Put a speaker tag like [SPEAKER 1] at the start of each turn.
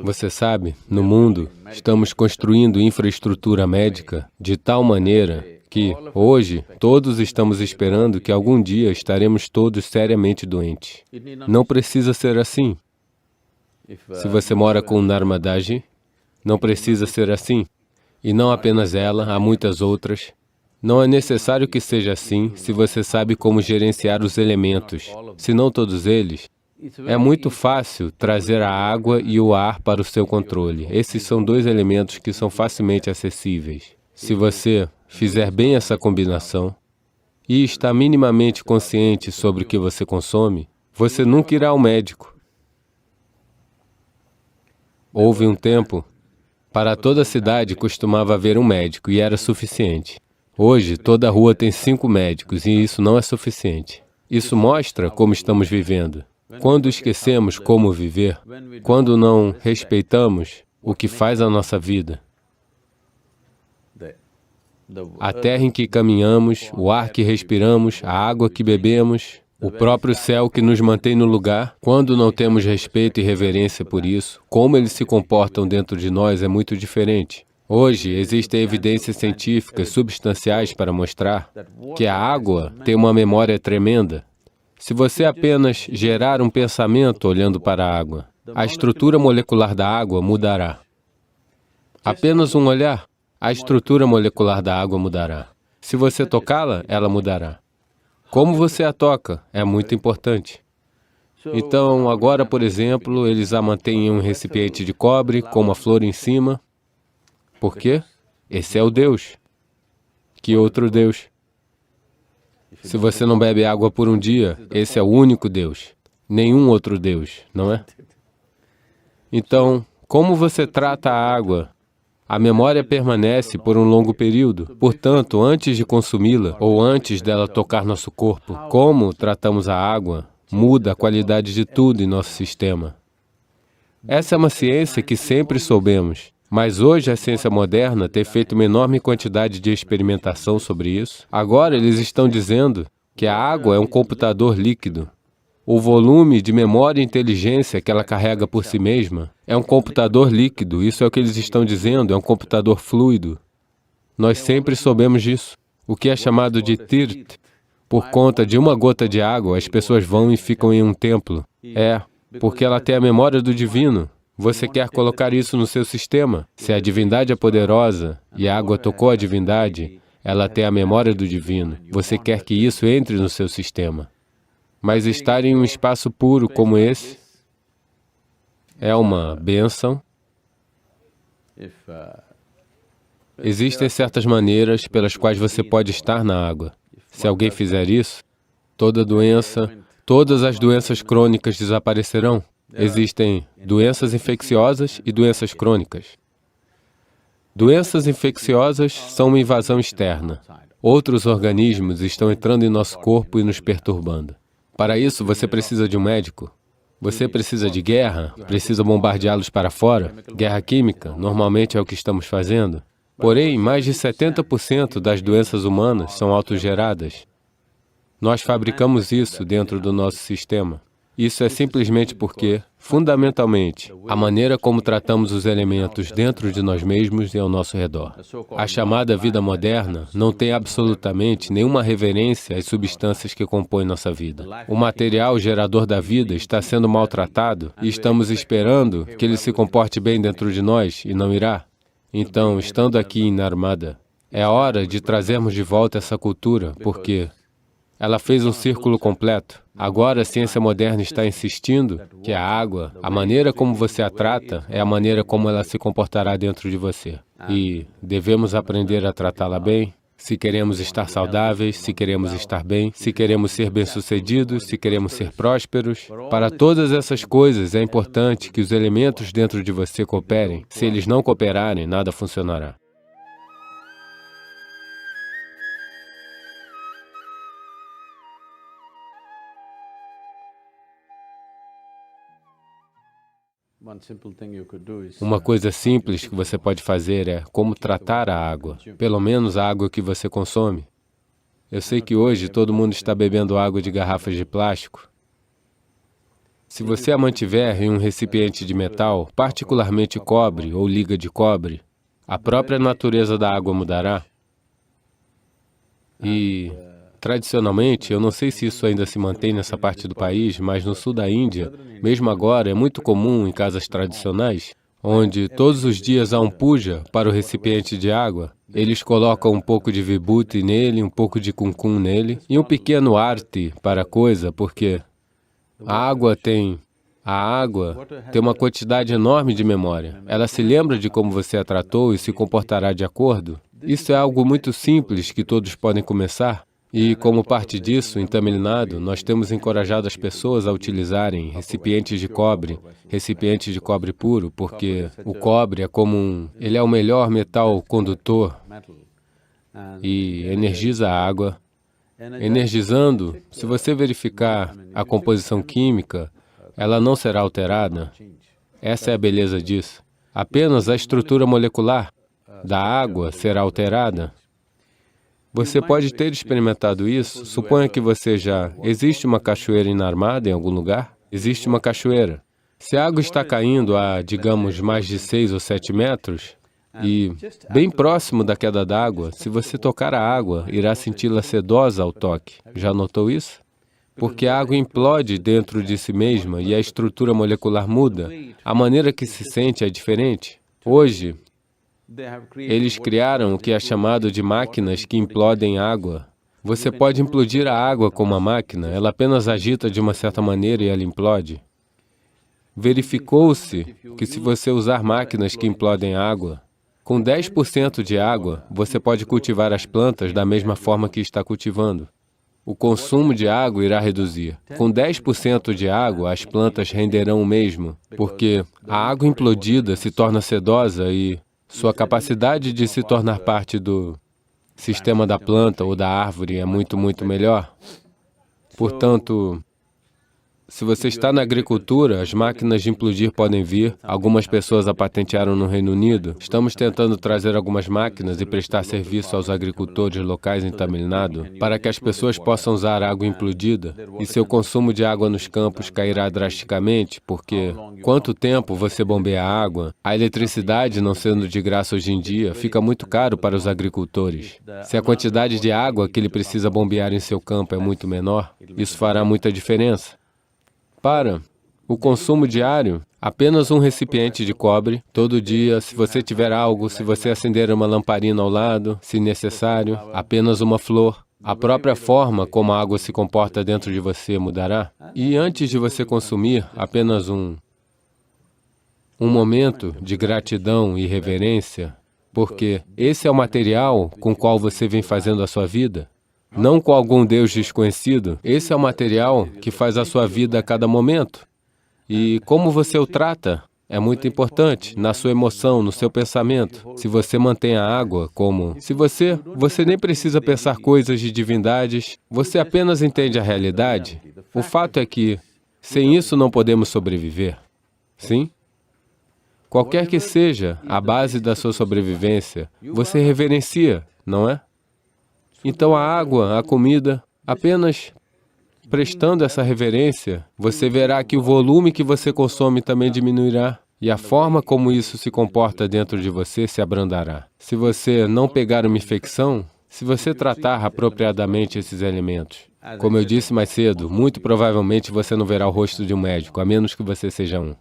[SPEAKER 1] Você sabe, no mundo, estamos construindo infraestrutura médica de tal maneira que, hoje, todos estamos esperando que algum dia estaremos todos seriamente doentes. Não precisa ser assim. Se você mora com Narmadaji, não precisa ser assim. E não apenas ela, há muitas outras. Não é necessário que seja assim se você sabe como gerenciar os elementos, se não todos eles. É muito fácil trazer a água e o ar para o seu controle. Esses são dois elementos que são facilmente acessíveis. Se você fizer bem essa combinação e está minimamente consciente sobre o que você consome, você nunca irá ao médico. Houve um tempo, para toda a cidade costumava haver um médico e era suficiente. Hoje, toda a rua tem 5 médicos e isso não é suficiente. Isso mostra como estamos vivendo. Quando esquecemos como viver, quando não respeitamos o que faz a nossa vida, a terra em que caminhamos, o ar que respiramos, a água que bebemos, o próprio céu que nos mantém no lugar, quando não temos respeito e reverência por isso, como eles se comportam dentro de nós é muito diferente. Hoje, existem evidências científicas substanciais para mostrar que a água tem uma memória tremenda. Se você apenas gerar um pensamento olhando para a água, a estrutura molecular da água mudará. Apenas um olhar, a estrutura molecular da água mudará. Se você tocá-la, ela mudará. Como você a toca é muito importante. Então, agora, por exemplo, eles a mantêm em um recipiente de cobre, com uma flor em cima. Por quê? Esse é o Deus. Que outro Deus? Se você não bebe água por um dia, esse é o único Deus. Nenhum outro Deus, não é? Então, como você trata a água? A memória permanece por um longo período. Portanto, antes de consumi-la, ou antes dela tocar nosso corpo, como tratamos a água, muda a qualidade de tudo em nosso sistema. Essa é uma ciência que sempre soubemos. Mas hoje a ciência moderna tem feito uma enorme quantidade de experimentação sobre isso. Agora eles estão dizendo que a água é um computador líquido. O volume de memória e inteligência que ela carrega por si mesma é um computador líquido. Isso é o que eles estão dizendo, é um computador fluido. Nós sempre soubemos disso. O que é chamado de Tirt. Por conta de uma gota de água, as pessoas vão e ficam em um templo. É, porque ela tem a memória do divino. Você quer colocar isso no seu sistema. Se a divindade é poderosa e a água tocou a divindade, ela tem a memória do divino. Você quer que isso entre no seu sistema. Mas estar em um espaço puro como esse é uma bênção. Existem certas maneiras pelas quais você pode estar na água. Se alguém fizer isso, todas as doenças crônicas desaparecerão. Existem doenças infecciosas e doenças crônicas. Doenças infecciosas são uma invasão externa. Outros organismos estão entrando em nosso corpo e nos perturbando. Para isso, você precisa de um médico. Você precisa de guerra, precisa bombardeá-los para fora. Guerra química, normalmente é o que estamos fazendo. Porém, mais de 70% das doenças humanas são autogeradas. Nós fabricamos isso dentro do nosso sistema. Isso é simplesmente porque, fundamentalmente, a maneira como tratamos os elementos dentro de nós mesmos e ao nosso redor. A chamada vida moderna não tem absolutamente nenhuma reverência às substâncias que compõem nossa vida. O material gerador da vida está sendo maltratado e estamos esperando que ele se comporte bem dentro de nós e não irá. Então, estando aqui em Narmada, é hora de trazermos de volta essa cultura, porque ela fez um círculo completo. Agora a ciência moderna está insistindo que a água, a maneira como você a trata, é a maneira como ela se comportará dentro de você. E devemos aprender a tratá-la bem, se queremos estar saudáveis, se queremos estar bem, se queremos ser bem-sucedidos, se queremos ser prósperos. Para todas essas coisas é importante que os elementos dentro de você cooperem. Se eles não cooperarem, nada funcionará. Uma coisa simples que você pode fazer é como tratar a água, pelo menos a água que você consome. Eu sei que hoje todo mundo está bebendo água de garrafas de plástico. Se você a mantiver em um recipiente de metal, particularmente cobre ou liga de cobre, a própria natureza da água mudará. E, tradicionalmente, eu não sei se isso ainda se mantém nessa parte do país, mas no sul da Índia, mesmo agora, é muito comum em casas tradicionais, onde todos os dias há um puja para o recipiente de água. Eles colocam um pouco de vibhuti nele, um pouco de kumkum nele, e um pequeno arti para a coisa, porque a água tem uma quantidade enorme de memória. Ela se lembra de como você a tratou e se comportará de acordo. Isso é algo muito simples que todos podem começar. E, como parte disso, em Tamil Nadu, nós temos encorajado as pessoas a utilizarem recipientes de cobre puro, porque o cobre é como ele é o melhor metal condutor e energiza a água. Energizando, se você verificar a composição química, ela não será alterada. Essa é a beleza disso. Apenas a estrutura molecular da água será alterada. Você pode ter experimentado isso. Suponha que você já... Existe uma cachoeira inarmada em algum lugar? Existe uma cachoeira. Se a água está caindo a, digamos, mais de 6 ou 7 metros, e bem próximo da queda d'água, se você tocar a água, irá senti-la sedosa ao toque. Já notou isso? Porque a água implode dentro de si mesma e a estrutura molecular muda. A maneira que se sente é diferente. Hoje, eles criaram o que é chamado de máquinas que implodem água. Você pode implodir a água com uma máquina, ela apenas agita de uma certa maneira e ela implode. Verificou-se que se você usar máquinas que implodem água, com 10% de água, você pode cultivar as plantas da mesma forma que está cultivando. O consumo de água irá reduzir. Com 10% de água, as plantas renderão o mesmo, porque a água implodida se torna sedosa e sua capacidade de se tornar parte do sistema da planta ou da árvore é muito, muito melhor. Portanto, se você está na agricultura, as máquinas de implodir podem vir. Algumas pessoas a patentearam no Reino Unido. Estamos tentando trazer algumas máquinas e prestar serviço aos agricultores locais em Tamil Nadu, para que as pessoas possam usar água implodida e seu consumo de água nos campos cairá drasticamente, porque quanto tempo você bombeia a água? A eletricidade, não sendo de graça hoje em dia, fica muito caro para os agricultores. Se a quantidade de água que ele precisa bombear em seu campo é muito menor, isso fará muita diferença. Para o consumo diário, apenas um recipiente de cobre, todo dia, se você tiver algo, se você acender uma lamparina ao lado, se necessário, apenas uma flor. A própria forma como a água se comporta dentro de você mudará. E antes de você consumir, apenas um momento de gratidão e reverência, porque esse é o material com o qual você vem fazendo a sua vida. Não com algum Deus desconhecido. Esse é o material que faz a sua vida a cada momento. E como você o trata é muito importante, na sua emoção, no seu pensamento. Se você mantém a água como... Você nem precisa pensar coisas de divindades, você apenas entende a realidade. O fato é que, sem isso, não podemos sobreviver. Sim? Qualquer que seja a base da sua sobrevivência, você reverencia, não é? Então a água, a comida, apenas prestando essa reverência, você verá que o volume que você consome também diminuirá e a forma como isso se comporta dentro de você se abrandará. Se você não pegar uma infecção, se você tratar apropriadamente esses elementos, como eu disse mais cedo, muito provavelmente você não verá o rosto de um médico, a menos que você seja um.